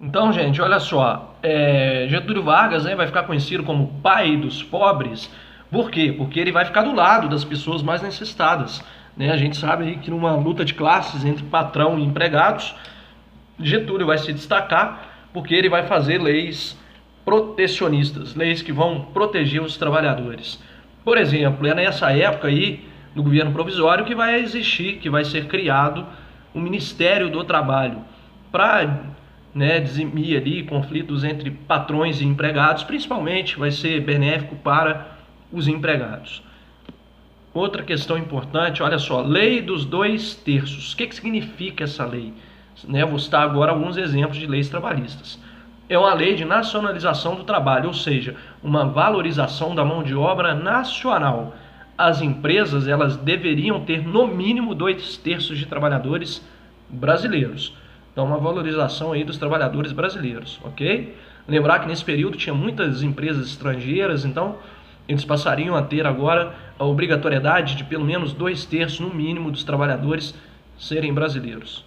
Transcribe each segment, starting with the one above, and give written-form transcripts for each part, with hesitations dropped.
Então, gente, olha só, Getúlio Vargas, né, vai ficar conhecido como pai dos pobres. Por quê? Porque ele vai ficar do lado das pessoas mais necessitadas, né? A gente sabe aí que numa luta de classes entre patrão e empregados, Getúlio vai se destacar porque ele vai fazer leis protecionistas, leis que vão proteger os trabalhadores. Por exemplo, é nessa época aí, no governo provisório, que vai existir, que vai ser criado o Ministério do Trabalho, para, né, dizimir ali conflitos entre patrões e empregados, principalmente vai ser benéfico para os empregados. Outra questão importante, olha só, lei dos 2/3. O que significa essa lei? Né, vou citar agora alguns exemplos de leis trabalhistas. É uma lei de nacionalização do trabalho, ou seja, uma valorização da mão de obra nacional. As empresas, elas deveriam ter no mínimo 2/3 de trabalhadores brasileiros. Então, uma valorização aí dos trabalhadores brasileiros, ok? Lembrar que nesse período tinha muitas empresas estrangeiras, então eles passariam a ter agora a obrigatoriedade de pelo menos 2/3 no mínimo dos trabalhadores serem brasileiros.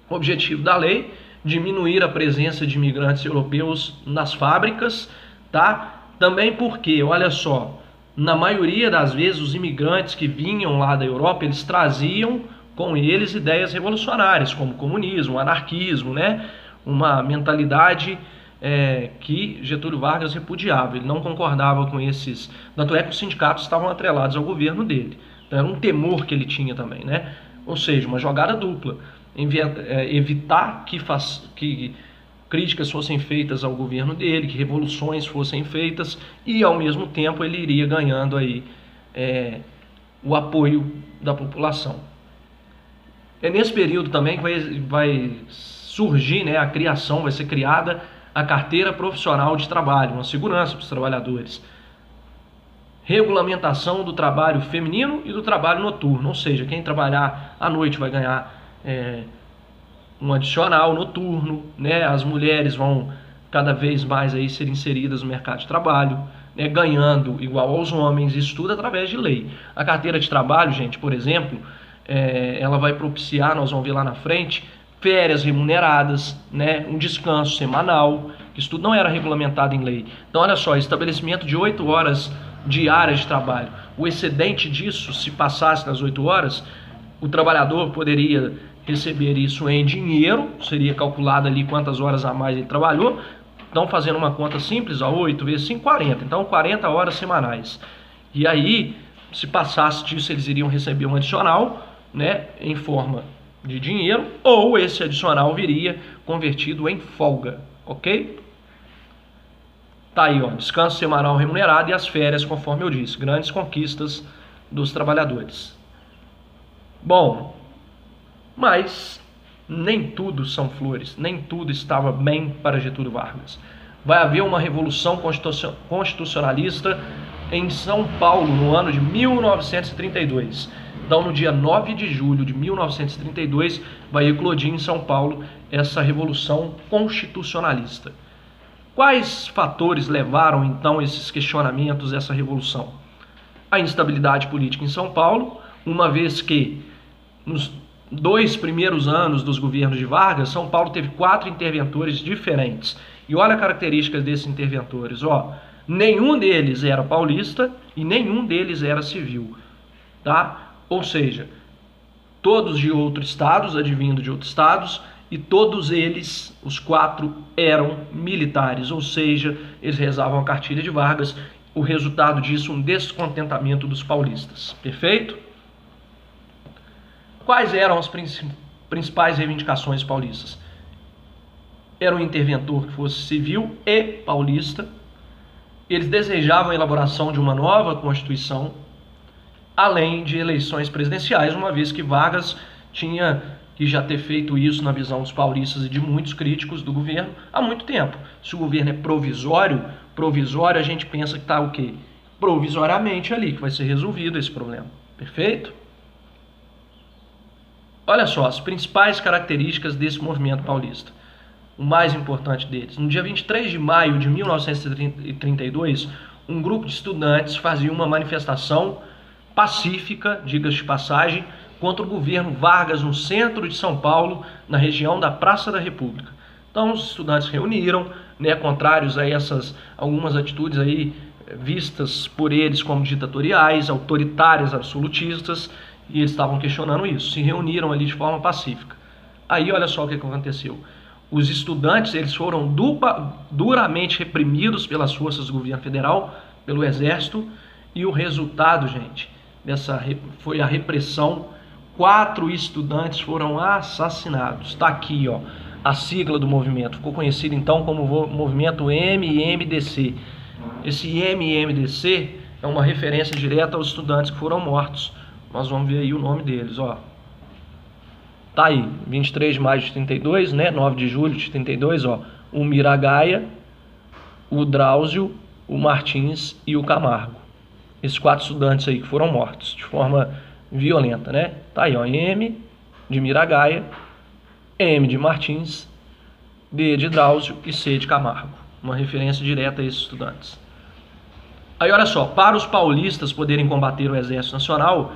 O objetivo da lei: diminuir a presença de imigrantes europeus nas fábricas, tá? Também porque, olha só, na maioria das vezes os imigrantes que vinham lá da Europa, eles traziam com eles ideias revolucionárias, como comunismo, anarquismo, né? Uma mentalidade que Getúlio Vargas repudiava. Ele não concordava com esses. Tanto é que os sindicatos estavam atrelados ao governo dele. Então era um temor que ele tinha também, né? Ou seja, uma jogada dupla. Evitar que críticas fossem feitas ao governo dele, que revoluções fossem feitas, e ao mesmo tempo ele iria ganhando aí o apoio da população. É nesse período também que vai surgir, né, vai ser criada a carteira profissional de trabalho, uma segurança para os trabalhadores. Regulamentação do trabalho feminino e do trabalho noturno, ou seja, quem trabalhar à noite vai ganhar um adicional noturno, né? As mulheres vão cada vez mais aí ser inseridas no mercado de trabalho, né? Ganhando igual aos homens, isso tudo através de lei. A carteira de trabalho, gente, por exemplo, ela vai propiciar, nós vamos ver lá na frente, férias remuneradas, né? Um descanso semanal, isso tudo não era regulamentado em lei. Então, olha só, estabelecimento de 8 horas diárias de trabalho. O excedente disso, se passasse das 8 horas, o trabalhador poderia receber isso em dinheiro, seria calculado ali quantas horas a mais ele trabalhou. Então, fazendo uma conta simples, 8 vezes 5, 40. Então, 40 horas semanais. E aí, se passasse disso, eles iriam receber um adicional, né, em forma de dinheiro, ou esse adicional viria convertido em folga, ok? Tá aí, ó, descanso semanal remunerado e as férias, conforme eu disse, grandes conquistas dos trabalhadores. Bom, mas nem tudo são flores, nem tudo estava bem para Getúlio Vargas. Vai haver uma revolução constitucionalista em São Paulo no ano de 1932. Então, no dia 9 de julho de 1932, vai eclodir em São Paulo essa revolução constitucionalista. Quais fatores levaram, então, esses questionamentos, essa revolução? A instabilidade política em São Paulo, uma vez que nos 2 primeiros anos dos governos de Vargas, São Paulo teve 4 interventores diferentes. E olha as características desses interventores. Ó, nenhum deles era paulista e nenhum deles era civil. Tá? Ou seja, todos de outros estados, advindo de outros estados, e todos eles, os 4, eram militares. Ou seja, eles rezavam a cartilha de Vargas. O resultado disso, um descontentamento dos paulistas. Perfeito? Quais eram as principais reivindicações paulistas? Era um interventor que fosse civil e paulista. Eles desejavam a elaboração de uma nova Constituição, além de eleições presidenciais, uma vez que Vargas tinha que já ter feito isso na visão dos paulistas e de muitos críticos do governo há muito tempo. Se o governo é provisório a gente pensa que está o quê? Provisoriamente ali, que vai ser resolvido esse problema. Perfeito? Olha só, as principais características desse movimento paulista. O mais importante deles. No dia 23 de maio de 1932, um grupo de estudantes fazia uma manifestação pacífica, diga-se de passagem, contra o governo Vargas no centro de São Paulo, na região da Praça da República. Então os estudantes se reuniram, né, contrários a essas algumas atitudes aí vistas por eles como ditatoriais, autoritárias, absolutistas, e eles estavam questionando isso. Se reuniram ali de forma pacífica. Aí olha só o que aconteceu. Os estudantes eles foram duramente reprimidos pelas forças do governo federal, pelo exército, e o resultado, gente, foi a repressão. 4 estudantes foram assassinados. Está aqui, ó, a sigla do movimento. Ficou conhecido então como movimento MMDC. Esse MMDC é uma referência direta aos estudantes que foram mortos. Nós vamos ver aí o nome deles, ó. Tá aí, 23 de maio de 32, né? 9 de julho de 32, ó. O Miragaia, o Drauzio, o Martins e o Camargo. Esses 4 estudantes aí que foram mortos de forma violenta, né? Tá aí, ó. M de Miragaia, M de Martins, D de Drauzio e C de Camargo. Uma referência direta a esses estudantes. Aí olha só, para os paulistas poderem combater o Exército Nacional,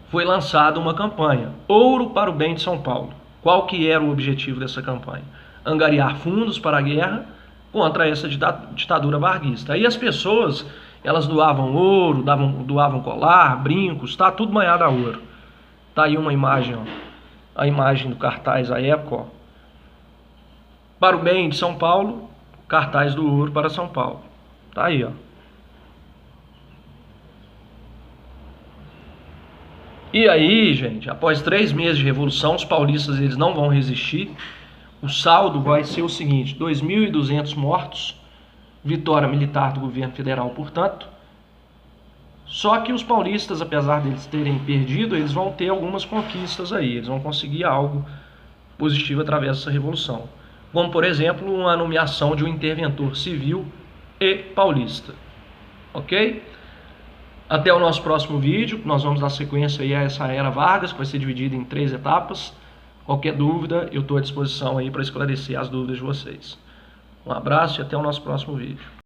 foi lançada uma campanha, Ouro para o Bem de São Paulo. Qual que era o objetivo dessa campanha? Angariar fundos para a guerra contra essa ditadura varguista. Aí as pessoas, elas doavam ouro, doavam colar, brincos, tá tudo banhado a ouro. Tá aí uma imagem, ó, a imagem do cartaz à época, ó. Para o bem de São Paulo, cartaz do ouro para São Paulo. Tá aí, ó. E aí, gente, após 3 meses de revolução, os paulistas eles não vão resistir. O saldo vai ser o seguinte: 2.200 mortos, vitória militar do governo federal, portanto. Só que os paulistas, apesar deles terem perdido, eles vão ter algumas conquistas aí. Eles vão conseguir algo positivo através dessa revolução. Como, por exemplo, uma nomeação de um interventor civil e paulista. Ok? Até o nosso próximo vídeo, nós vamos dar sequência aí a essa era Vargas, que vai ser dividida em 3 etapas. Qualquer dúvida, eu estou à disposição aí para esclarecer as dúvidas de vocês. Um abraço e até o nosso próximo vídeo.